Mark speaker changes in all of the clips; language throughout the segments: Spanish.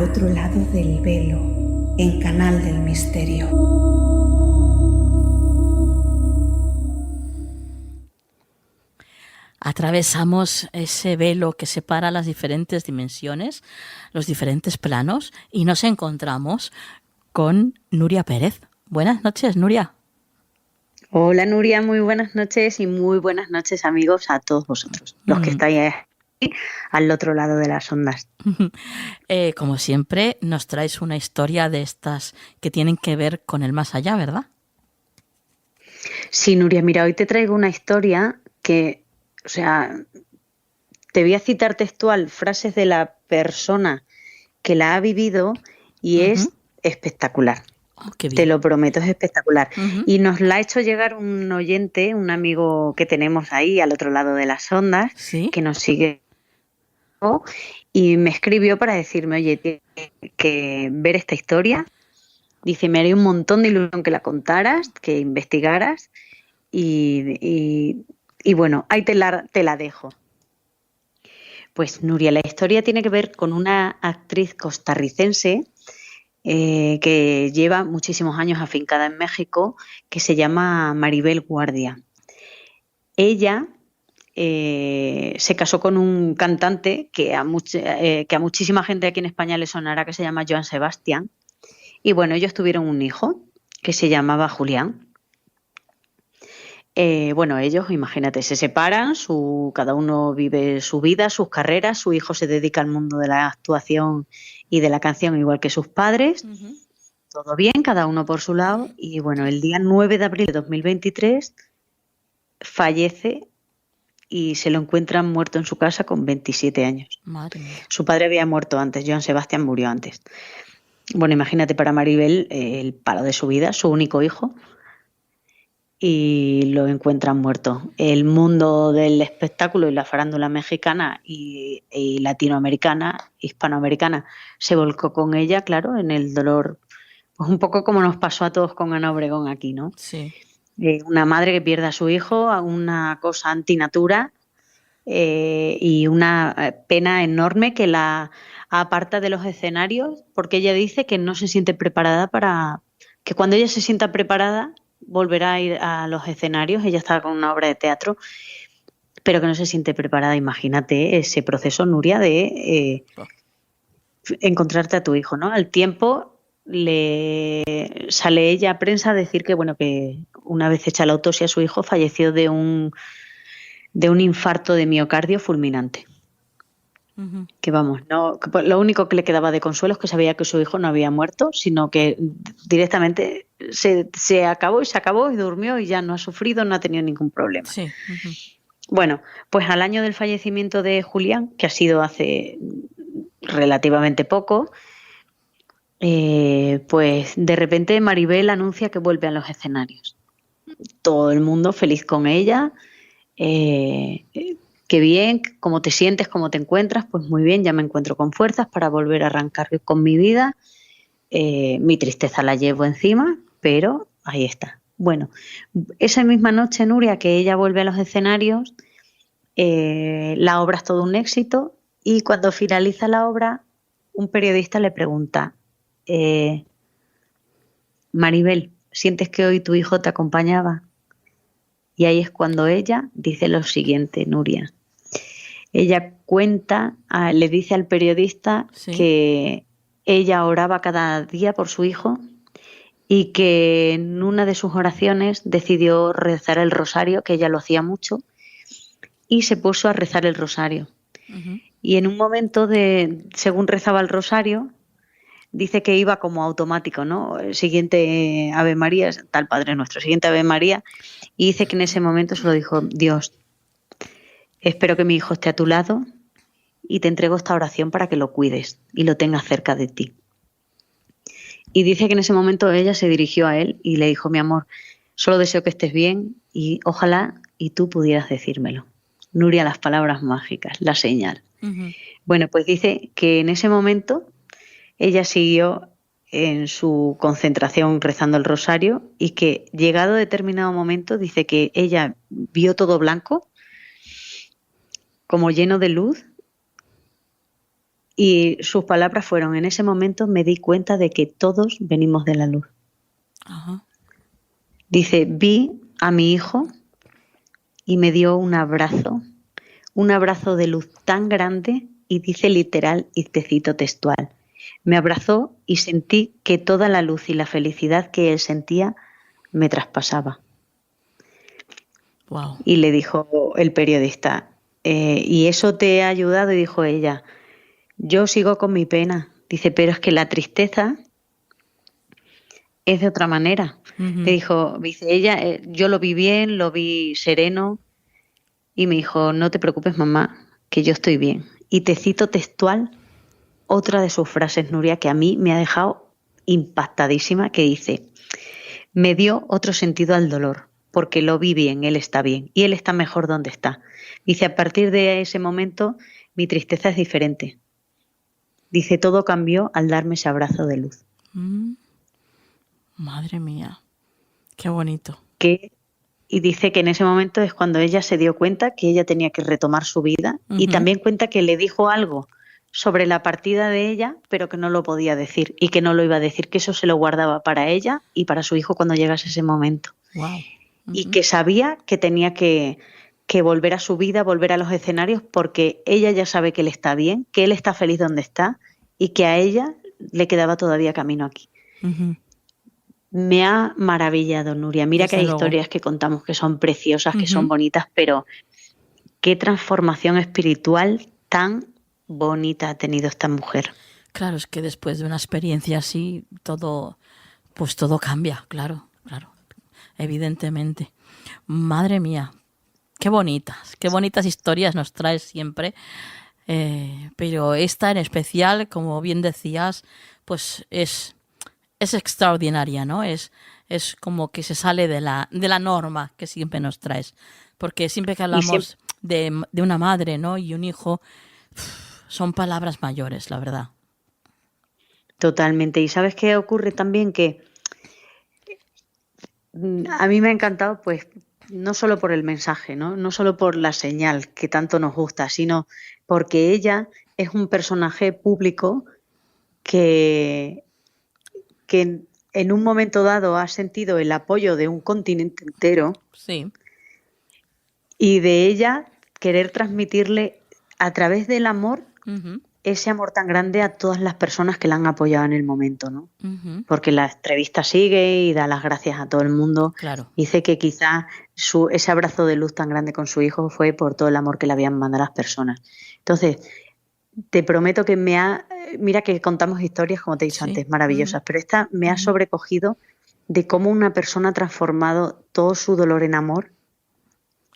Speaker 1: otro lado del velo, en Canal del Misterio.
Speaker 2: Atravesamos ese velo que separa las diferentes dimensiones, los diferentes planos, y nos encontramos con Nuria Pérez. Buenas noches, Nuria.
Speaker 3: Hola Nuria, muy buenas noches y muy buenas noches amigos a todos vosotros, los que estáis aquí al otro lado de las ondas.
Speaker 2: Como siempre, nos traes una historia de estas que tienen que ver con el más allá, ¿verdad?
Speaker 3: Sí, Nuria, mira, hoy te traigo una historia que, te voy a citar textual frases de la persona que la ha vivido y es espectacular.
Speaker 2: Oh, qué bien.
Speaker 3: Te lo prometo, es espectacular. Y nos la ha hecho llegar un oyente, un amigo que tenemos ahí al otro lado de las ondas,
Speaker 2: ¿Sí?
Speaker 3: que nos sigue y me escribió para decirme, oye, tienes que ver esta historia. Dice, me haría un montón de ilusión que la contaras, que investigaras y bueno, ahí te la dejo. Pues Nuria, la historia tiene que ver con una actriz costarricense que lleva muchísimos años afincada en México, que se llama Maribel Guardia. Ella se casó con un cantante que a muchísima gente aquí en España le sonará, que se llama Joan Sebastián. Y bueno, ellos tuvieron un hijo que se llamaba Julián. Bueno, ellos, imagínate, se separan, cada uno vive su vida, sus carreras, su hijo se dedica al mundo de la actuación y de la canción igual que sus padres. Todo bien, cada uno por su lado. Y bueno, el día 9 de abril de 2023 fallece y se lo encuentran muerto en su casa con 27 años.
Speaker 2: Madre mía.
Speaker 3: Su padre había muerto antes, Joan Sebastián murió antes. Bueno, imagínate para Maribel el palo de su vida, su único hijo, y lo encuentran muerto. El mundo del espectáculo y la farándula mexicana y latinoamericana, hispanoamericana, se volcó con ella, claro, en el dolor, pues un poco como nos pasó a todos con Ana Obregón aquí, ¿no?
Speaker 2: Sí.
Speaker 3: Una madre que pierde a su hijo, a una cosa antinatura y una pena enorme que la aparta de los escenarios, porque ella dice que no se siente preparada que cuando ella se sienta preparada volverá a ir a los escenarios. Ella está con una obra de teatro, pero que no se siente preparada. Imagínate ese proceso, Nuria, de encontrarte a tu hijo, ¿no? Al tiempo le sale ella a prensa a decir que, bueno, que una vez hecha la autopsia su hijo falleció de un infarto de miocardio fulminante. Que vamos, no, lo único que le quedaba de consuelo es que sabía que su hijo no había muerto, sino que directamente se acabó y durmió y ya no ha sufrido, no ha tenido ningún problema.
Speaker 2: Sí.
Speaker 3: Bueno, pues al año del fallecimiento de Julián, que ha sido hace relativamente poco, pues de repente Maribel anuncia que vuelve a los escenarios. Todo el mundo feliz con ella. Qué bien, ¿cómo te sientes? ¿Cómo te encuentras? Pues muy bien, ya me encuentro con fuerzas para volver a arrancar con mi vida. Mi tristeza la llevo encima, pero ahí está. Bueno, esa misma noche, Nuria, que ella vuelve a los escenarios, la obra es todo un éxito y cuando finaliza la obra, un periodista le pregunta, Maribel, ¿sientes que hoy tu hijo te acompañaba? Y ahí es cuando ella dice lo siguiente, Nuria. Ella cuenta, le dice al periodista que ella oraba cada día por su hijo y que en una de sus oraciones decidió rezar el rosario, que ella lo hacía mucho, y se puso a rezar el rosario. Y en un momento según rezaba el rosario, dice que iba como automático, ¿no? El siguiente Ave María, tal Padre Nuestro, siguiente Ave María, y dice que en ese momento se lo dijo, Dios, espero que mi hijo esté a tu lado y te entrego esta oración para que lo cuides y lo tengas cerca de ti. Y dice que en ese momento ella se dirigió a él y le dijo, mi amor, solo deseo que estés bien y ojalá y tú pudieras decírmelo. Nuria, las palabras mágicas, la señal. Bueno, pues dice que en ese momento ella siguió en su concentración rezando el rosario y que llegado a determinado momento dice que ella vio todo blanco, como lleno de luz, Y sus palabras fueron: en ese momento me di cuenta de que todos venimos de la luz.
Speaker 2: Ajá.
Speaker 3: Dice, vi a mi hijo y me dio un abrazo de luz tan grande, y dice literal, y te cito textual: me abrazó y sentí que toda la luz y la felicidad que él sentía me traspasaba.
Speaker 2: Wow.
Speaker 3: Y le dijo el periodista, ¿y eso te ha ayudado? Y dijo ella, yo sigo con mi pena. Dice, pero es que la tristeza es de otra manera.
Speaker 2: Ujú.
Speaker 3: Le dijo, dice ella, yo lo vi bien, lo vi sereno, y me dijo, no te preocupes, mamá, que yo estoy bien. Y te cito textual otra de sus frases, Nuria, que a mí me ha dejado impactadísima, que dice, me dio otro sentido al dolor, porque lo vi bien, él está bien, y él está mejor donde está. Dice, a partir de ese momento, mi tristeza es diferente. Dice, todo cambió al darme ese abrazo de luz.
Speaker 2: Mm. Madre mía, qué bonito.
Speaker 3: Y dice que en ese momento es cuando ella se dio cuenta que ella tenía que retomar su vida, y también cuenta que le dijo algo sobre la partida de ella, pero que no lo podía decir y que no lo iba a decir, que eso se lo guardaba para ella y para su hijo cuando llegase ese momento.
Speaker 2: Wow.
Speaker 3: Y que sabía que tenía que volver a su vida, volver a los escenarios, porque ella ya sabe que él está bien, que él está feliz donde está y que a ella le quedaba todavía camino aquí.
Speaker 2: Ujú.
Speaker 3: Me ha maravillado, Nuria. Mira que
Speaker 2: Desde
Speaker 3: hay
Speaker 2: luego.
Speaker 3: historias que contamos que son preciosas, que son bonitas, pero qué transformación espiritual tan bonita ha tenido esta mujer.
Speaker 2: Claro, es que después de una experiencia así, pues todo cambia, claro, evidentemente. Madre mía, qué bonitas historias nos traes siempre. Pero esta en especial, como bien decías, pues es extraordinaria, ¿no? Es como que se sale de la norma que siempre nos traes. Porque siempre que hablamos de una madre, ¿no? Y un hijo, son palabras mayores, la verdad.
Speaker 3: Totalmente. ¿Y sabes qué ocurre también? Que a mí me ha encantado, pues, no solo por el mensaje, ¿no? No solo por la señal que tanto nos gusta, sino porque ella es un personaje público que en un momento dado ha sentido el apoyo de un continente entero,
Speaker 2: Sí.
Speaker 3: y de ella querer transmitirle a través del amor
Speaker 2: Uh-huh.
Speaker 3: ese amor tan grande a todas las personas que la han apoyado en el momento, ¿no?
Speaker 2: Uh-huh.
Speaker 3: Porque la entrevista sigue y da las gracias a todo el mundo.
Speaker 2: Claro.
Speaker 3: Dice que quizás ese abrazo de luz tan grande con su hijo fue por todo el amor que le habían mandado las personas. Entonces, te prometo que mira que contamos historias, como te he dicho antes, maravillosas, pero esta me ha sobrecogido de cómo una persona ha transformado todo su dolor en amor.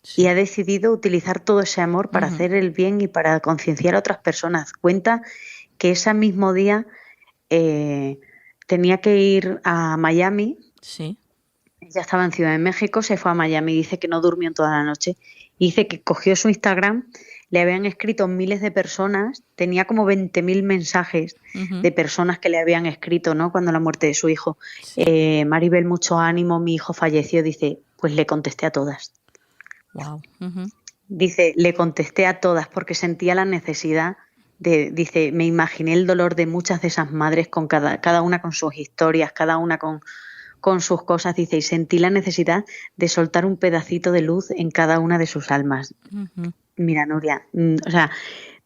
Speaker 3: Sí. Y ha decidido utilizar todo ese amor para hacer el bien y para concienciar a otras personas. Cuenta que ese mismo día tenía que ir a Miami.
Speaker 2: Sí.
Speaker 3: Ella estaba en Ciudad de México, se fue a Miami, dice que no durmió toda la noche. Y dice que cogió su Instagram, le habían escrito miles de personas, tenía como 20.000 mensajes de personas que le habían escrito, ¿no? Cuando la muerte de su hijo. Sí. Maribel, mucho ánimo, mi hijo falleció. Dice, pues le contesté a todas.
Speaker 2: Wow.
Speaker 3: Dice, le contesté a todas porque sentía la necesidad dice, me imaginé el dolor de muchas de esas madres, con cada una con sus historias, cada una con sus cosas, dice, y sentí la necesidad de soltar un pedacito de luz en cada una de sus almas. Mira, Nuria, o sea,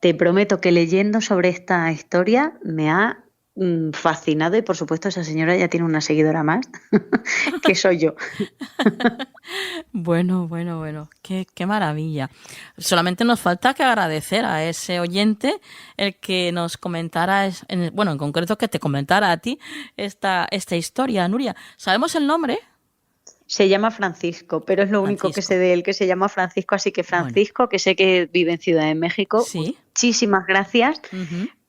Speaker 3: te prometo que leyendo sobre esta historia me ha fascinado, y por supuesto esa señora ya tiene una seguidora más que soy yo.
Speaker 2: Bueno, qué maravilla. Solamente nos falta que agradecer a ese oyente el que nos comentara, en concreto que te comentara a ti esta historia, Nuria. ¿Sabemos el nombre?
Speaker 3: Se llama Francisco, pero es lo único que sé de él, que se llama Francisco, así que Francisco, que sé que vive en Ciudad de México, ¿sí? Muchísimas gracias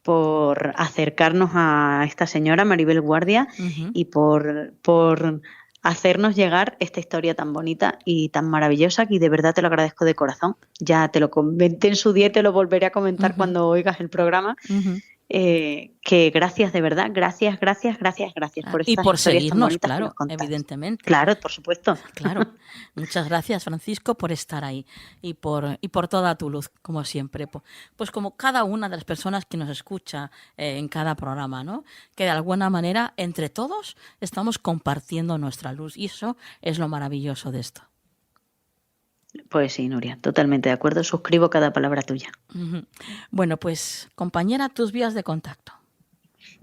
Speaker 3: por acercarnos a esta señora, Maribel Guardia, y por hacernos llegar esta historia tan bonita y tan maravillosa, y de verdad te lo agradezco de corazón. Ya te lo comenté en su día y te lo volveré a comentar cuando oigas el programa. que gracias de verdad, gracias por
Speaker 2: Y
Speaker 3: estas
Speaker 2: por
Speaker 3: historias tan
Speaker 2: seguirnos,
Speaker 3: bonitas que
Speaker 2: claro,
Speaker 3: nos contáis.
Speaker 2: evidentemente.
Speaker 3: Claro, por supuesto.
Speaker 2: Claro. Muchas gracias, Francisco, por estar ahí y por toda tu luz, como siempre. Pues como cada una de las personas que nos escucha en cada programa, ¿no? Que de alguna manera, entre todos, estamos compartiendo nuestra luz. Y eso es lo maravilloso de esto.
Speaker 3: Pues sí, Nuria, totalmente de acuerdo. Suscribo cada palabra tuya.
Speaker 2: Ujú. Bueno, pues, compañera, tus vías de contacto.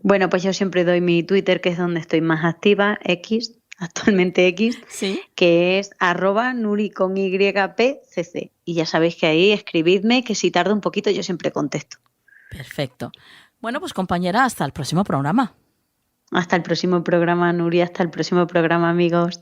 Speaker 3: Bueno, pues yo siempre doy mi Twitter, que es donde estoy más activa, actualmente X,
Speaker 2: Sí.
Speaker 3: que es @Nuri con YPCC. Y ya sabéis que ahí escribidme, que si tarda un poquito yo siempre contesto.
Speaker 2: Perfecto. Bueno, pues compañera, hasta el próximo programa.
Speaker 3: Hasta el próximo programa, Nuria, hasta el próximo programa, amigos.